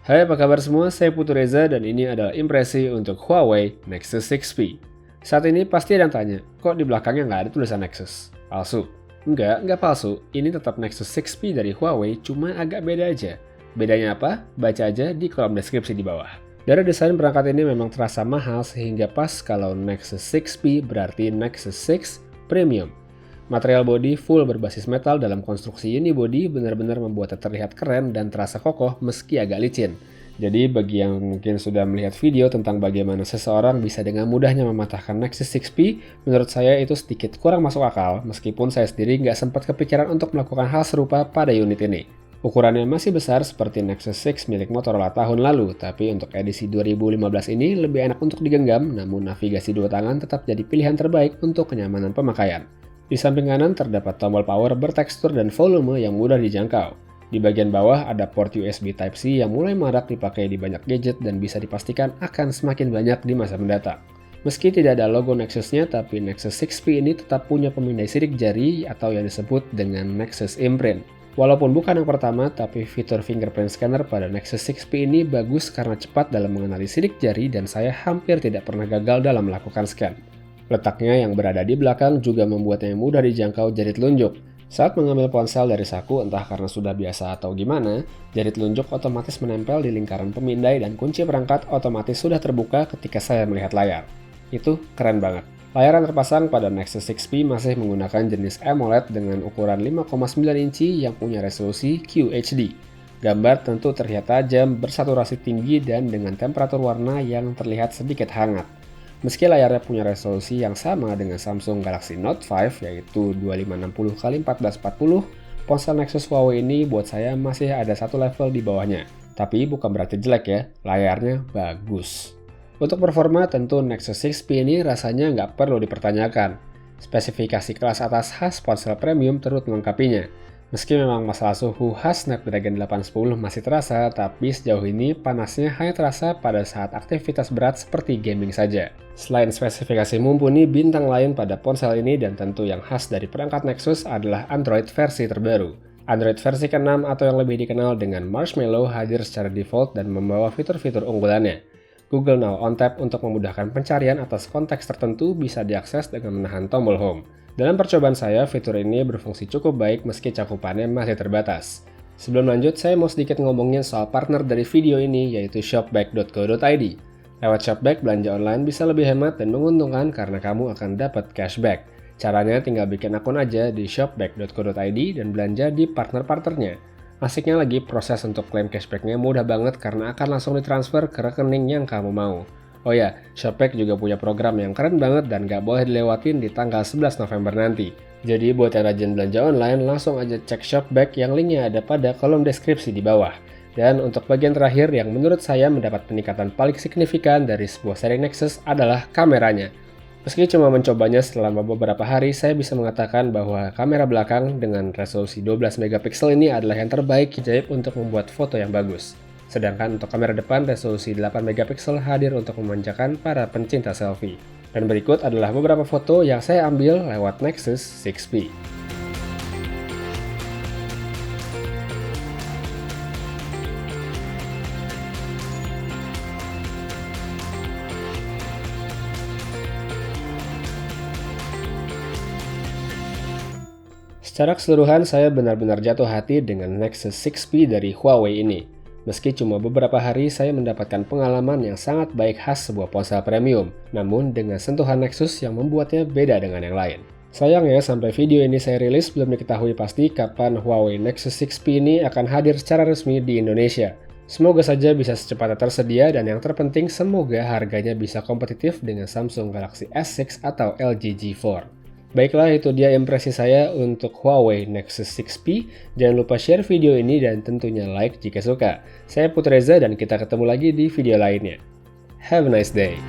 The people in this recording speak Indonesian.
Hai, apa kabar semua? Saya Putu Reza dan ini adalah impresi untuk Huawei Nexus 6P. Saat ini pasti ada yang tanya, kok di belakangnya nggak ada tulisan Nexus? Palsu? Enggak palsu. Ini tetap Nexus 6P dari Huawei, cuma agak beda aja. Bedanya apa? Baca aja di kolom deskripsi di bawah. Dari desain perangkat ini memang terasa mahal sehingga pas kalau Nexus 6P berarti Nexus 6 Premium. Material bodi full berbasis metal dalam konstruksi unibody benar-benar membuatnya terlihat keren dan terasa kokoh meski agak licin. Jadi bagi yang mungkin sudah melihat video tentang bagaimana seseorang bisa dengan mudahnya mematahkan Nexus 6P, menurut saya itu sedikit kurang masuk akal meskipun saya sendiri nggak sempat kepikiran untuk melakukan hal serupa pada unit ini. Ukurannya masih besar seperti Nexus 6 milik Motorola tahun lalu, tapi untuk edisi 2015 ini lebih enak untuk digenggam, namun navigasi dua tangan tetap jadi pilihan terbaik untuk kenyamanan pemakaian. Di samping kanan terdapat tombol power bertekstur dan volume yang mudah dijangkau. Di bagian bawah ada port USB Type-C yang mulai marak dipakai di banyak gadget dan bisa dipastikan akan semakin banyak di masa mendatang. Meski tidak ada logo Nexus-nya, tapi Nexus 6P ini tetap punya pemindai sidik jari atau yang disebut dengan Nexus Imprint. Walaupun bukan yang pertama, tapi fitur fingerprint scanner pada Nexus 6P ini bagus karena cepat dalam mengenali sidik jari dan saya hampir tidak pernah gagal dalam melakukan scan. Letaknya yang berada di belakang juga membuatnya mudah dijangkau jari telunjuk. Saat mengambil ponsel dari saku, entah karena sudah biasa atau gimana, jari telunjuk otomatis menempel di lingkaran pemindai dan kunci perangkat otomatis sudah terbuka ketika saya melihat layar. Itu keren banget. Layar yang terpasang pada Nexus 6P masih menggunakan jenis AMOLED dengan ukuran 5,9 inci yang punya resolusi QHD. Gambar tentu terlihat tajam, bersaturasi tinggi, dan dengan temperatur warna yang terlihat sedikit hangat. Meski layarnya punya resolusi yang sama dengan Samsung Galaxy Note 5 yaitu 2560x1440, ponsel Nexus Huawei ini buat saya masih ada satu level di bawahnya. Tapi bukan berarti jelek ya, layarnya bagus. Untuk performa tentu Nexus 6P ini rasanya nggak perlu dipertanyakan. Spesifikasi kelas atas khas ponsel premium turut melengkapinya. Meski memang masalah suhu khas Snapdragon 810 masih terasa, tapi sejauh ini panasnya hanya terasa pada saat aktivitas berat seperti gaming saja. Selain spesifikasi mumpuni, bintang lain pada ponsel ini dan tentu yang khas dari perangkat Nexus adalah Android versi terbaru. Android versi ke-6 atau yang lebih dikenal dengan Marshmallow hadir secara default dan membawa fitur-fitur unggulannya. Google Now on Tap untuk memudahkan pencarian atas konteks tertentu bisa diakses dengan menahan tombol Home. Dalam percobaan saya, fitur ini berfungsi cukup baik meski cakupannya masih terbatas. Sebelum lanjut, saya mau sedikit ngomongin soal partner dari video ini, yaitu shopback.co.id. Lewat Shopback, belanja online bisa lebih hemat dan menguntungkan karena kamu akan dapat cashback. Caranya tinggal bikin akun aja di shopback.co.id dan belanja di partner-partnernya. Asiknya lagi, proses untuk klaim cashbacknya mudah banget karena akan langsung ditransfer ke rekening yang kamu mau. Oh ya, Shopback juga punya program yang keren banget dan gak boleh dilewatin di tanggal 11 November nanti. Jadi buat yang rajin belanja online, langsung aja cek Shopback yang linknya ada pada kolom deskripsi di bawah. Dan untuk bagian terakhir yang menurut saya mendapat peningkatan paling signifikan dari sebuah seri Nexus adalah kameranya. Meski cuma mencobanya selama beberapa hari, saya bisa mengatakan bahwa kamera belakang dengan resolusi 12 megapiksel ini adalah yang terbaik ajaib untuk membuat foto yang bagus. Sedangkan untuk kamera depan resolusi 8 megapiksel hadir untuk memanjakan para pencinta selfie. Dan berikut adalah beberapa foto yang saya ambil lewat Nexus 6P. Secara keseluruhan saya benar-benar jatuh hati dengan Nexus 6P dari Huawei ini. Meski cuma beberapa hari, saya mendapatkan pengalaman yang sangat baik khas sebuah ponsel premium, namun dengan sentuhan Nexus yang membuatnya beda dengan yang lain. Sayangnya, sampai video ini saya rilis belum diketahui pasti kapan Huawei Nexus 6P ini akan hadir secara resmi di Indonesia. Semoga saja bisa secepatnya tersedia dan yang terpenting semoga harganya bisa kompetitif dengan Samsung Galaxy S6 atau LG G4. Baiklah, itu dia impresi saya untuk Huawei Nexus 6P. Jangan lupa share video ini dan tentunya like jika suka. Saya Putu Reza dan kita ketemu lagi di video lainnya. Have a nice day.